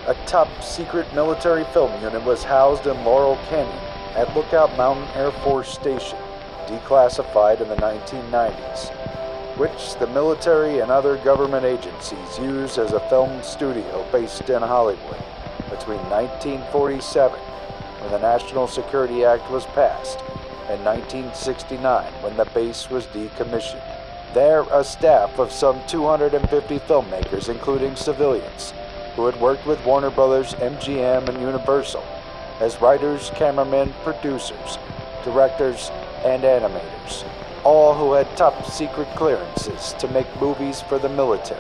A top-secret military film unit was housed in Laurel Canyon at Lookout Mountain Air Force Station, declassified in the 1990s, which the military and other government agencies used as a film studio based in Hollywood between 1947, when the National Security Act was passed, and 1969, when the base was decommissioned. There, a staff of some 250 filmmakers, including civilians, who had worked with Warner Brothers, MGM, and Universal as writers, cameramen, producers, directors, and animators, all who had top-secret clearances to make movies for the military,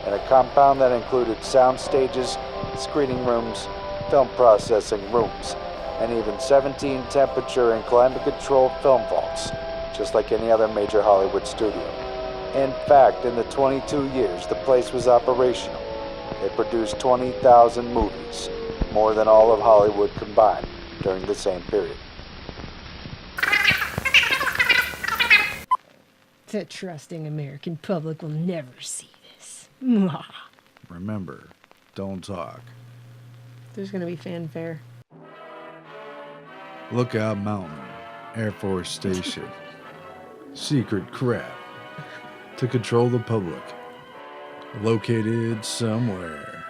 in a compound that included sound stages, screening rooms, film processing rooms, and even 17 temperature and climate-controlled film vaults, just like any other major Hollywood studio. In fact, in the 22 years the place was operational, it produced 20,000 movies, more than all of Hollywood combined during the same period. The trusting American public will never see this. Remember, don't talk. There's gonna be fanfare. Lookout Mountain, Air Force Station. Secret crap. To control the public. Located somewhere.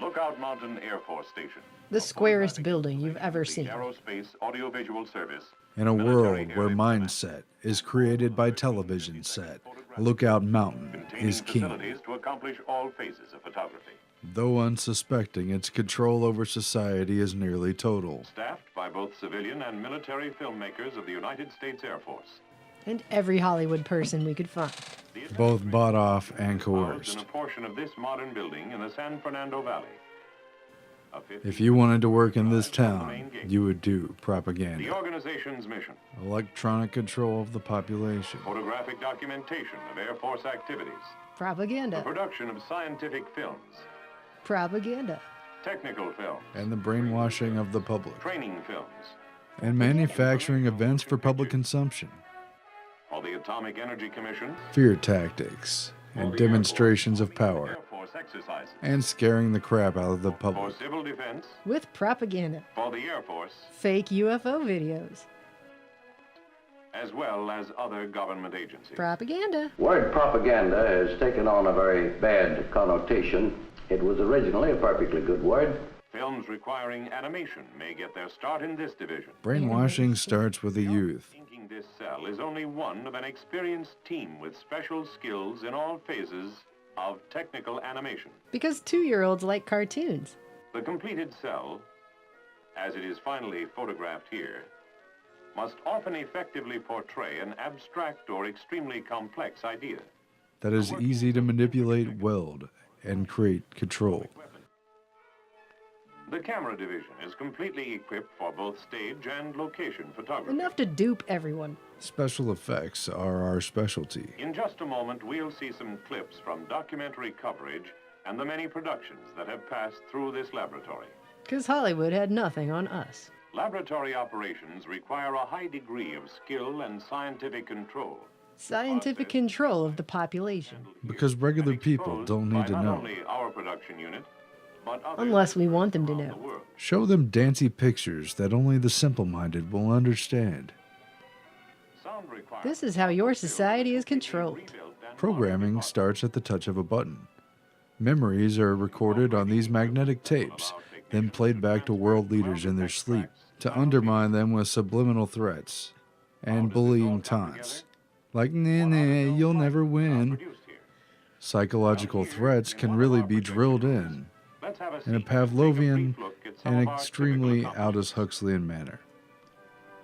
Lookout Mountain Air Force Station. The squarest building you've ever seen. Aerospace audiovisual service. In a world where mindset is created by television set, Lookout Mountain is king. Facilities to accomplish all phases of photography. Though unsuspecting, its control over society is nearly total. Staffed by both civilian and military filmmakers of the United States Air Force. And every Hollywood person we could find. Both bought off and Housed coerced. in a portion of this modern building in the San Fernando Valley. If you wanted to work in this town, main gate. you would do The propaganda. organization's mission, Electronic control of the population. photographic documentation of Air Force activities, the Propaganda. production of scientific films, Propaganda. technical films, And the brainwashing of the public. training films, And manufacturing events for public consumption. for the Atomic Energy Commission, Fear tactics. And demonstrations of power. Air Force exercises, And scaring the crap out of the for public. civil defense, With propaganda. for the Air Force, Fake UFO videos. as well as other government agencies. Propaganda. Word propaganda has taken on a very bad connotation. It was originally a perfectly good word. Films requiring animation may get their start in this division. Brainwashing starts with the youth. Inking this cell is only one of an experienced team with special skills in all phases of technical animation. Because 2-year-olds like cartoons. The completed cell, as it is finally photographed here, must often effectively portray an abstract or extremely complex idea. That is easy to manipulate, weld, and create control. The camera division is completely equipped for both stage and location photography. Enough to dupe everyone. Special effects are our specialty. In just a moment, we'll see some clips from documentary coverage and the many productions that have passed through this laboratory. Because Hollywood had nothing on us. Laboratory operations require a high degree of skill and scientific control. Scientific control of the population. Because regular people don't need to By know. not only our production unit, but others Unless we want them to around know. the world. Show them dancy pictures that only the simple-minded will understand. Sound requirements This is how your society is controlled. rebuilt and Programming modified. starts at the touch of a button. Memories are recorded on these magnetic tapes, then played back to world leaders in their sleep to undermine them with subliminal threats and bullying taunts. Like, nah, you'll never win. Produced here. Psychological threats can really be drilled in Let's have a in a seat and take a Pavlovian brief look at some and of our extremely typical Aldous Huxleyan manner.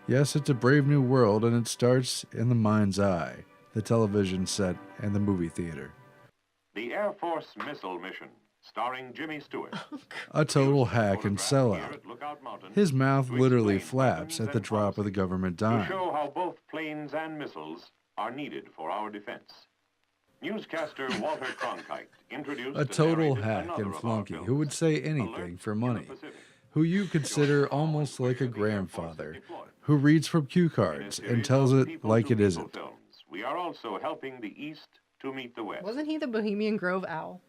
Yes, it's a brave new world, and it starts in the mind's eye, the television set, and the movie theater. The Air Force Missile Mission, starring Jimmy Stewart. A total hack and Photographed here sellout. at Lookout Mountain His mouth to literally explain flaps weapons at the and drop of the policies, government to dime. show how both planes and missiles are needed for our defense. Newscaster Walter Cronkite introduced A and total narrated hack another and of our flunky films, who would say Alert anything for in the money, Pacific, who you consider almost like a grandfather, who reads from cue in a cards and series tells of it people like to it people isn't. films. We are also helping the East to meet the West. Wasn't he the Bohemian Grove owl?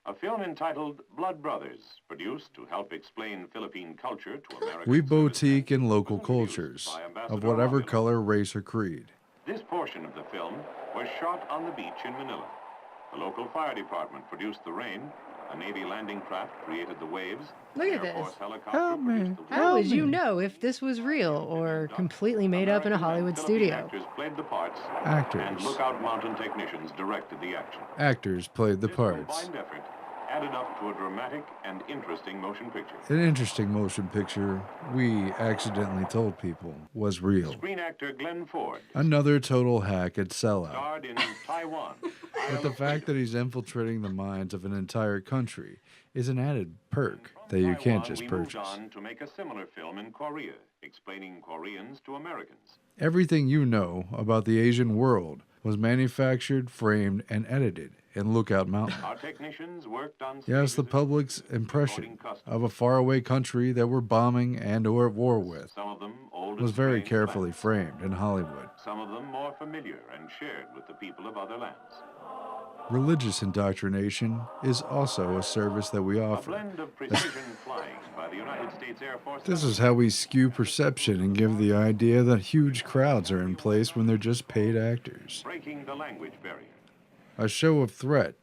A film entitled Blood Brothers, produced to help explain Philippine culture to American We servicemen, boutique in local was introduced cultures by of Ambassador whatever Romulus. color, race, or creed. This portion of the film was shot on the beach in Manila. The local fire department produced the rain, a Navy landing craft created the waves, Look an at Air Force this. helicopter Help me. produced the How wind. would you know if this was real or completely made up in a American and Hollywood Philippine studio? Actors played the parts, and Actors. Lookout Mountain technicians directed the action. Actors played the This parts. combined effort added up to a dramatic and interesting motion picture. An interesting motion picture, we accidentally told people, was real. Screen actor Glenn Ford Another total hack at sellout. starred in Taiwan. But the fact that he's infiltrating the minds of an entire country is an added perk that you can't just we moved purchase. on to make a similar film in Korea, explaining Koreans to Americans. Everything you know about the Asian world was manufactured, framed, and edited in Lookout Mountain. Our technicians worked on Yes, the stages public's impression of a faraway country that we're bombing and or at war with some of them old was and very strange carefully lands, framed in Hollywood. some of them more familiar and shared with the people of other lands. Religious indoctrination is also a service that we A offer. blend of precision flying by the United States Air Force. This is how we skew perception and give the idea that huge crowds are in place when they're just paid actors. Breaking the language barrier. A show of threat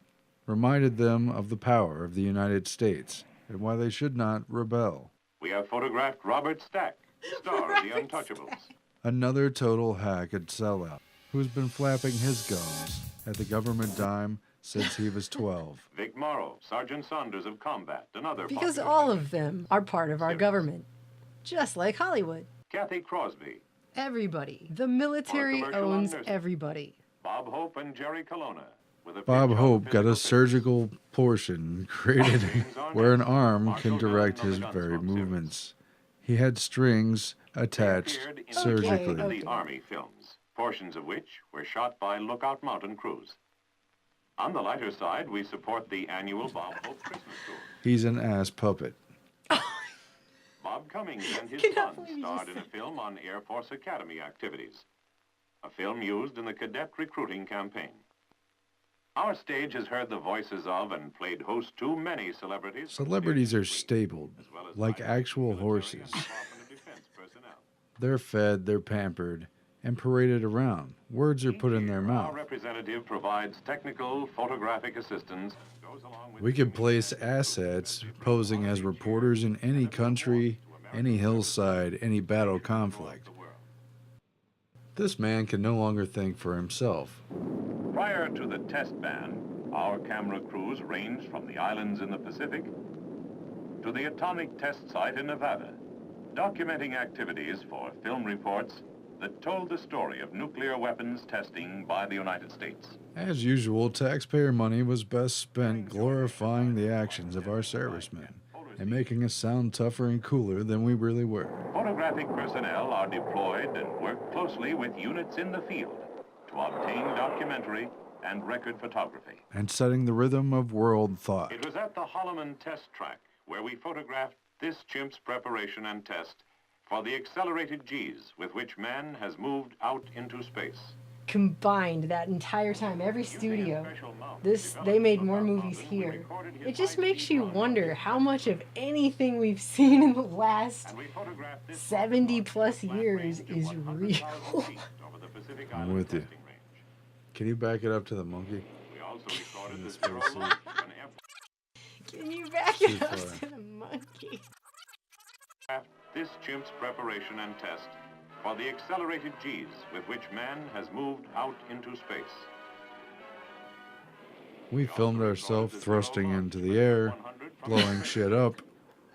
reminded them of the power of the United States and why they should not rebel. We have photographed Robert Stack, star of The Untouchables. Another total hack at sellout, who's been flapping his gums at the government dime since he was 12. Vic Morrow, Sergeant Saunders of Combat, another Because popular all actor. of them are part of our government. Just like Hollywood. Kathy Crosby, Everybody. The military commercial on owns nursing. everybody. Bob Hope, and Jerry Colonna. With a Bob pitch on Hope got a physical surgical portion created where an arm can direct his very movements. He had strings attached appeared in surgically. Okay. the Army films, portions of which were shot by Lookout Mountain crews. On the lighter side, we support the annual Bob Hope Christmas tour. He's an ass puppet. Bob Cummings and his Cannot son believe you starred just in a film on Air Force Academy activities, a film used in the cadet recruiting campaign. Our stage has heard the voices of and played host to many celebrities. from Celebrities are stage to screen, stabled as well as like pilots, actual military, horses. and Department of Defense personnel. They're fed, they're pampered, and paraded around. Words are put in their Our mouth. representative provides technical photographic assistance. Goes along with We can place assets posing as reporters in any country, any hillside, any battle conflict. This man can no longer think for himself. Prior to the test ban, our camera crews ranged from the islands in the Pacific to the atomic test site in Nevada, documenting activities for film reports that told the story of nuclear weapons testing by the United States. As usual, taxpayer money was best spent glorifying the actions of our servicemen and making us sound tougher and cooler than we really were. Photographic personnel are deployed and work closely with units in the field to obtain documentary and record photography. And setting the rhythm of world thought. It was at the Holloman test track where we photographed this chimp's preparation and test for the accelerated G's with which man has moved out into space. Combined that entire time, every studio. They made more movies here. It just makes you wonder how much of anything we've seen in the last And we photographed this 70 plus years is to 100,000 real. feet over the Pacific I'm Island with you. testing range. Can you back it up to the monkey? We also recorded the Space zero suit. launch of an airplane. Can you back it Too up far. to the monkey? This chimp's preparation and test for the accelerated G's with which man has moved out into space. We filmed ourselves thrusting into the air, blowing shit up,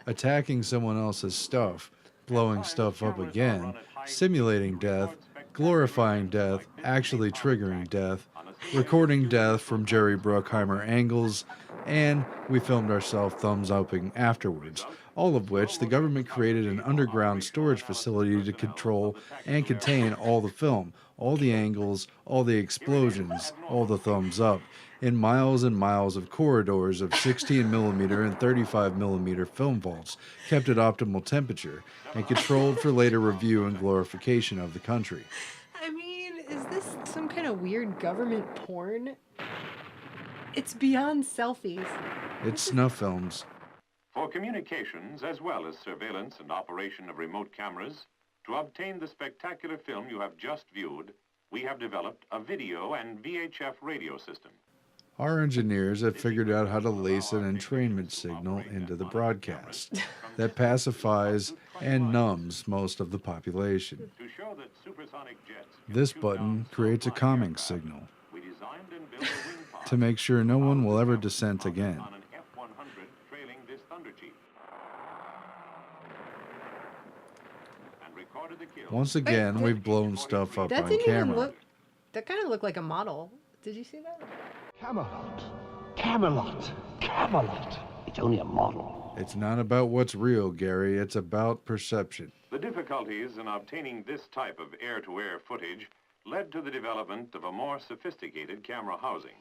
attacking someone else's stuff, blowing stuff up again, simulating death, glorifying death, actually triggering death, recording death from Jerry Bruckheimer angles, and we filmed ourselves thumbs-upping afterwards, all of which the government created an underground storage facility to control and contain all the film, all the angles, all the explosions, all the thumbs up, in miles and miles of corridors of 16mm and 35mm film vaults, kept at optimal temperature, and controlled for later review and glorification of the country. I mean, is this some kind of weird government porn? It's beyond selfies. It's snuff films. For communications, as well as surveillance and operation of remote cameras, to obtain the spectacular film you have just viewed, we have developed a video and VHF radio system. Our engineers have figured out how to lace an entrainment signal into the broadcast that pacifies and numbs most of the population. To show that supersonic jets can This shoot button down creates a slow-flying calming aircraft, signal we designed and built a wing pod to make sure no one will ever dissent again. on an F-100 trailing this Thunder Chief. And recorded the kill. Once again, we've blown stuff up That on didn't even camera. look. That kind of looked like a model. Did you see that? Camelot. Camelot. Camelot. It's only a model. It's not about what's real, Gary. It's about perception. The difficulties in obtaining this type of air-to-air footage led to the development of a more sophisticated camera housing.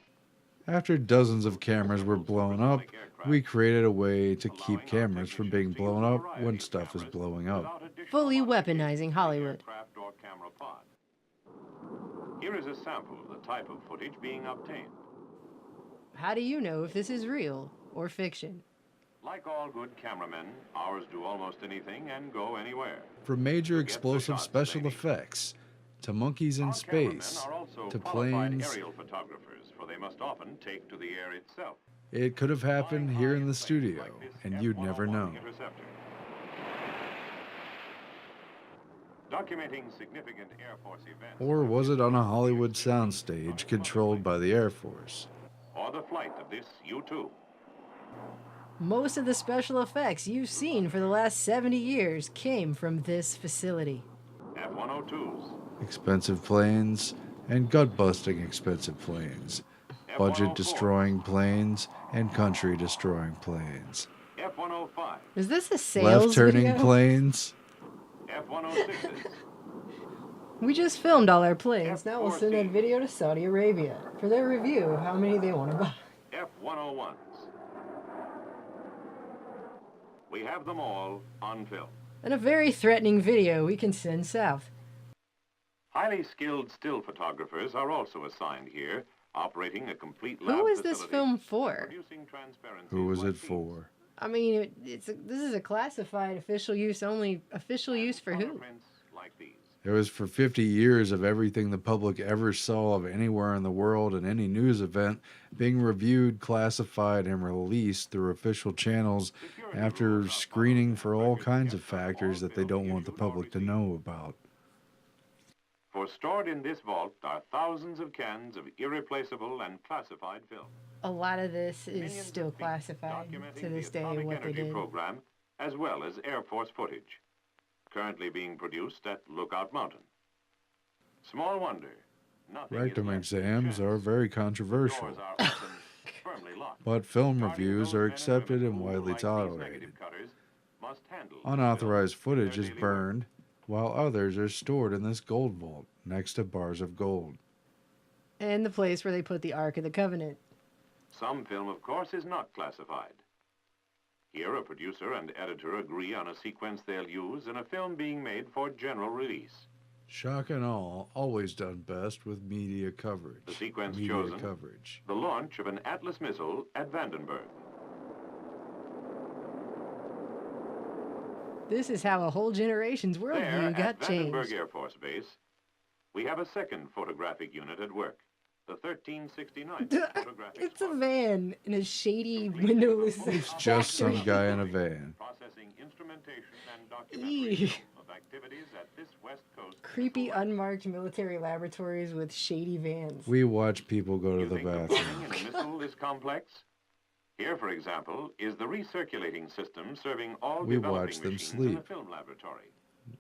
After dozens of cameras were blown up, we created a way to keep cameras from being blown up when stuff is blowing up. Fully weaponizing Hollywood. Aircraft or camera pod. Here is a sample of the type of footage being obtained. How do you know if this is real or fiction? Like all good cameramen, ours do almost anything and go anywhere. From major explosive special effects, to monkeys in Our cameramen space, are also to qualified planes, aerial photographers, for they must often take to the air itself. it could have happened here in the studio, and you'd never know. Interceptor. Documenting significant Air Force events. Or was it on a Hollywood soundstage controlled by the Air Force? Or the flight of this U-2. Most of the special effects you've seen for the last 70 years came from this facility. F-102s. Expensive planes and gut-busting expensive planes. Budget-destroying planes and country-destroying planes. F-105. Is this a sales Left-turning video? planes. F-106s. We just filmed all our planes. Now we'll send that video to Saudi Arabia for their review of how many they want to buy. F-101s. We have them all on film. And a very threatening video we can send south. Highly skilled still photographers are also assigned here, operating a complete lab Who is this facility, film for? producing transparencies Who was like it for? I mean, this is a classified official use only. Official use for who? prints like these. It was for 50 years of everything the public ever saw of anywhere in the world and any news event being reviewed, classified, and released through official channels after screening for all kinds of factors that they don't want the public to know about. For stored in this vault are thousands of cans of irreplaceable and classified film. A lot of this is Millions still of feet classified documenting to this the day. atomic What they energy did. program, as well as Air Force footage, currently being produced at Lookout Mountain. Small wonder, nothing is Rectum left to exams chance. are very controversial, Doors are often firmly locked. but film Guarding reviews those are men and accepted women and who, widely like these tolerated. negative cutters, must handle Unauthorized film in their footage is daily work. burned, while others are stored in this gold vault next to bars of gold. And the place where they put the Ark of the Covenant. Some film, of course, is not classified. Here, a producer and editor agree on a sequence they'll use in a film being made for general release. Shock and awe, always done best with media coverage. The sequence media chosen? coverage. The launch of an Atlas missile at Vandenberg. This is how a whole generation's There, worldview got at Vandenberg changed. Air Force Base, we have a second photographic unit at work, the 1369 photographic It's a squad. van in a shady, windowless It's just some guy in a van. Processing instrumentation and documentary Ew. film of activities at this West Coast creepy, missile lab. unmarked military laboratories with shady vans. We watch people go to You the think the bathroom. plumbing in a missile is complex? Here, for example, is the recirculating system serving all We developing watch them machines in a sleep. film laboratory.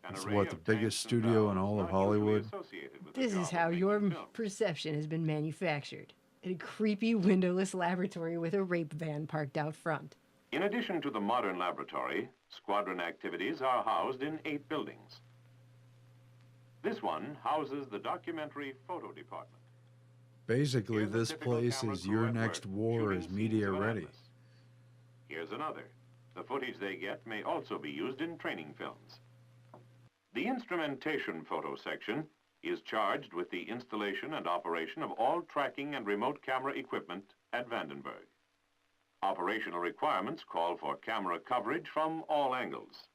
An It's array what, the of biggest tanks and studio in valves all of not usually Hollywood? associated with the This is job of how making your film. perception has been manufactured. In a creepy, windowless laboratory with a rape van parked out front. In addition to the modern laboratory, squadron activities are housed in 8 buildings. This one houses the documentary photo department. Basically, Here's a this typical place camera is crew your at next work, war shooting is scenes media of an ready. atlas. Here's another. The footage they get may also be used in training films. The instrumentation photo section is charged with the installation and operation of all tracking and remote camera equipment at Vandenberg. Operational requirements call for camera coverage from all angles.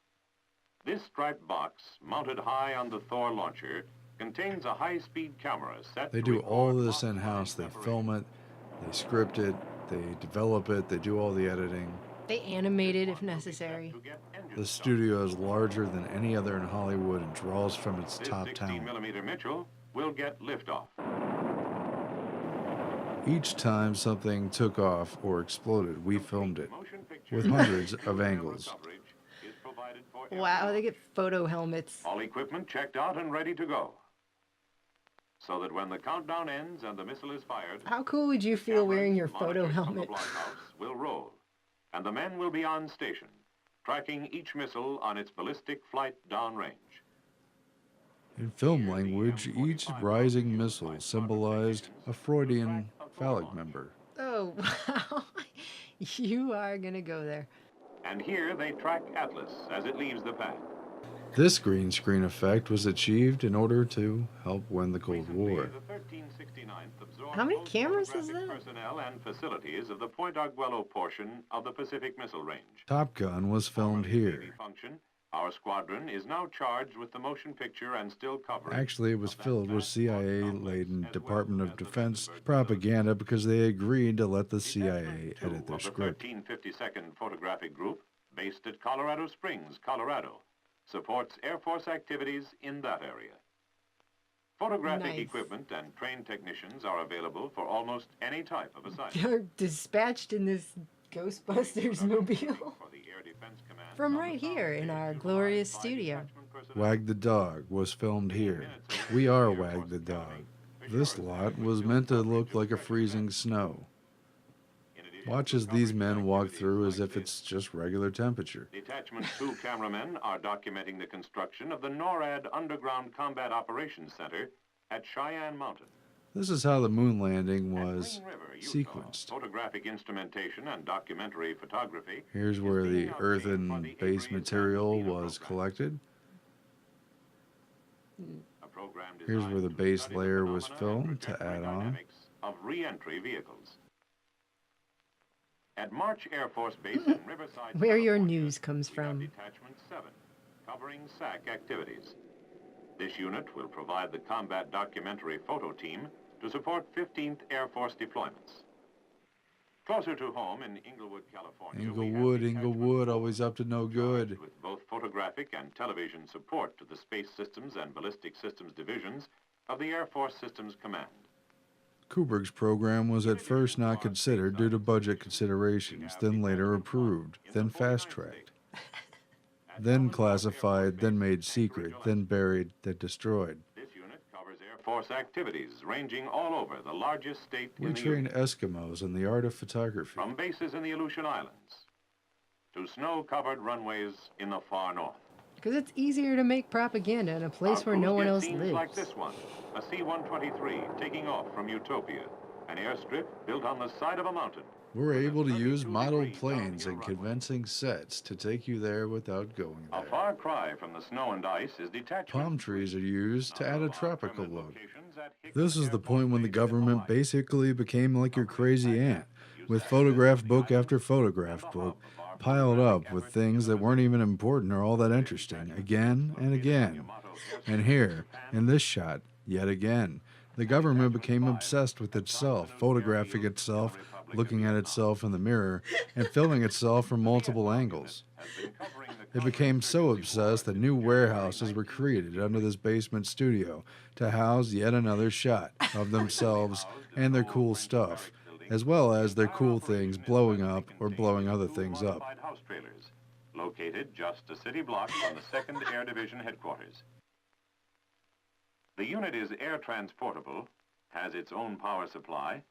This striped box, mounted high on the Thor launcher, contains a high-speed camera set They to do record all this long-range in-house. They film operations. it, they script it, they develop it, they do all the editing. They animate it if necessary. The studio is larger than any other in Hollywood and draws from its This top 16 talent. millimeter Mitchell will get liftoff. Each time something took off or exploded, we filmed it Motion picture with hundreds of angles. coverage is provided for Wow, they get photo helmets. all equipment checked out and ready to go. So that when the countdown ends and the missile is fired, How cool would you feel wearing your photo monitors from the helmet? blockhouse will roll, and the men will be on station, tracking each missile on its ballistic flight downrange. In film language, each rising missile symbolized a Freudian phallic member. Oh, wow. You are gonna go there. And here they track Atlas as it leaves the pad. This green screen effect was achieved in order to help win the Cold Recently, War. the 1369th absorbed How many most cameras is photographic that? personnel and facilities of the Point Arguello portion of the Pacific Missile Range. Top Gun was filmed Formerly Navy here. function, our squadron is now charged with the motion picture and still coverage. Actually, it was of that filled with vast CIA-laden complex, as Department well of as the Defense Vandenberg propaganda because they agreed to let the CIA Detachment 2 edit their of the script. 1352nd Photographic Group, based at Colorado Springs, Colorado, supports Air Force activities in that area. Photographic Nice. equipment and trained technicians are available for almost any type of assignment. They're dispatched in this Ghostbusters mobile. For the Air Defense Command From on the right South here in Stage, our utilized glorious by studio. detachment personnel. Wag the Dog was filmed here. We are Wag the Dog. This lot was meant to look like a freezing snow. In addition Watch to as these coverage men walk activities through as like if this, it's just regular temperature. Detachment 2 cameramen are documenting the construction of the NORAD Underground Combat Operations Center at Cheyenne Mountain. This is how the moon landing At was Green River, Utah, sequenced. photographic instrumentation and documentary photography. Here's is where being the obtained for earthen the base Avery and material Pasadena was program. collected. A program Here's designed where the to base study the layer was phenomena and filmed to trajectory add on. dynamics of re-entry vehicles. At March Air Force Base in Riverside, Where your California, news comes we have from. Detachment 7, covering SAC activities. This unit will provide the combat documentary photo team to support 15th Air Force deployments. Closer to home in Inglewood, California, we have Inglewood, Detachment Inglewood, 4, always up to no charged good. with both photographic and television support to the Space Systems and Ballistic Systems divisions of the Air Force Systems Command. Kubrick's program was at first not considered due to budget considerations, then later approved, then fast-tracked, then classified, then made secret, then buried, then destroyed. This unit covers Air Force activities ranging all over the largest state We in the train Union, Eskimos in the art of photography. from bases in the Aleutian Islands to snow-covered runways in the far north. Because it's easier to make propaganda in a place Our where no crews one get else scenes lives. like this one, a C-123 taking off from Utopia, an airstrip built on the side of a mountain. We're able to use 32 model degree planes downhill and runway. convincing sets to take you there without going A there. far cry from the snow and ice is detachment. Palm trees are used to add a tropical look. This This is the point when the government basically became like your crazy aunt, with photograph book after photograph book piled up with things that weren't even important or all that interesting, again and again. And here, in this shot, yet again, the government became obsessed with itself, photographing itself, looking at itself in the mirror, and filming itself from multiple angles. It became so obsessed that new warehouses were created under this basement studio to house yet another shot of themselves and their cool stuff, as well as their cool things blowing up or blowing other things up. House trailers, located just a city block from the 2nd Air Division headquarters. The unit is air transportable, has its own power supply,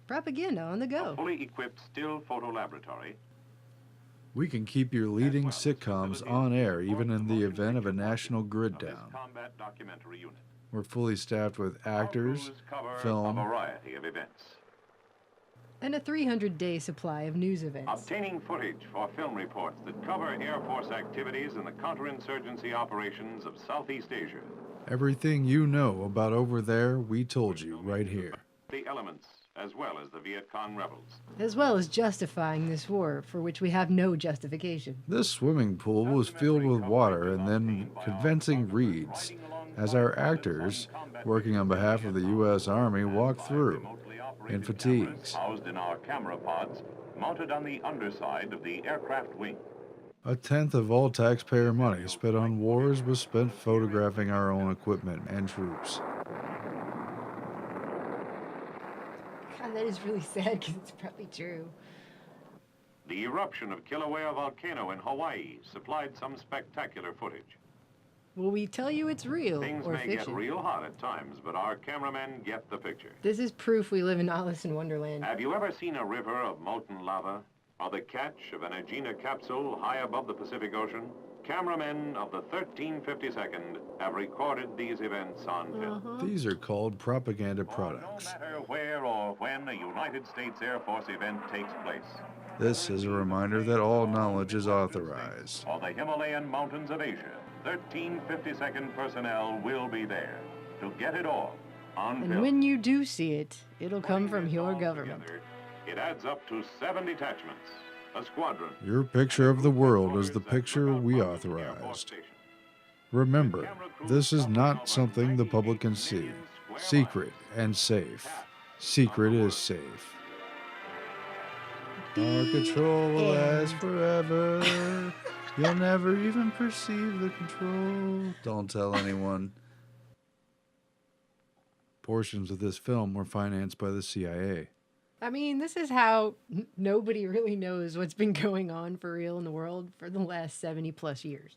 Propaganda on the a go. fully equipped still photo laboratory. We can keep your leading sitcoms on air even in the event of a national grid of this down. combat documentary unit. We're fully staffed with actors, Our crews cover film, a variety of events. And a 300-day supply of news events. Obtaining footage for film reports that cover Air Force activities in the counterinsurgency operations of Southeast Asia. Everything you know about over there, we told you right here. The elements, as well as the Viet Cong rebels. As well as justifying this war, for which we have no justification. This swimming pool was filled with water and then convincing reeds as our actors, working on behalf of the U.S. Army, walked through in fatigues. Housed in our camera pods, mounted on the underside of the aircraft wing. A tenth of all taxpayer money spent on wars was spent photographing our own equipment and troops. God, that is really sad because it's probably true. The eruption of Kilauea volcano in Hawaii supplied some spectacular footage. Will we tell you it's real Things or may fiction? get real hot at times, but our cameramen get the picture. This is proof we live in Alice in Wonderland. Have you ever seen a river of molten lava? Or the catch of an Aegina capsule high above the Pacific Ocean? Cameramen of the 1352nd have recorded these events on film. These are called propaganda products. No matter where or when a United States Air Force event takes place, This is a reminder that all knowledge is authorized. or the Himalayan mountains of Asia, 1352nd personnel will be there to get it all on And film. when you do see it, it'll come from Putting this your all government. together, it adds up to 7 detachments, a squadron. Your picture of the world is the picture we authorized. Remember, this is not something the public can see. Secret and safe. Secret is safe. Our control will last forever. You'll never even perceive the control. Don't tell anyone. Portions of this film were financed by the CIA. I mean, this is how nobody really knows what's been going on for real in the world for the last 70 plus years.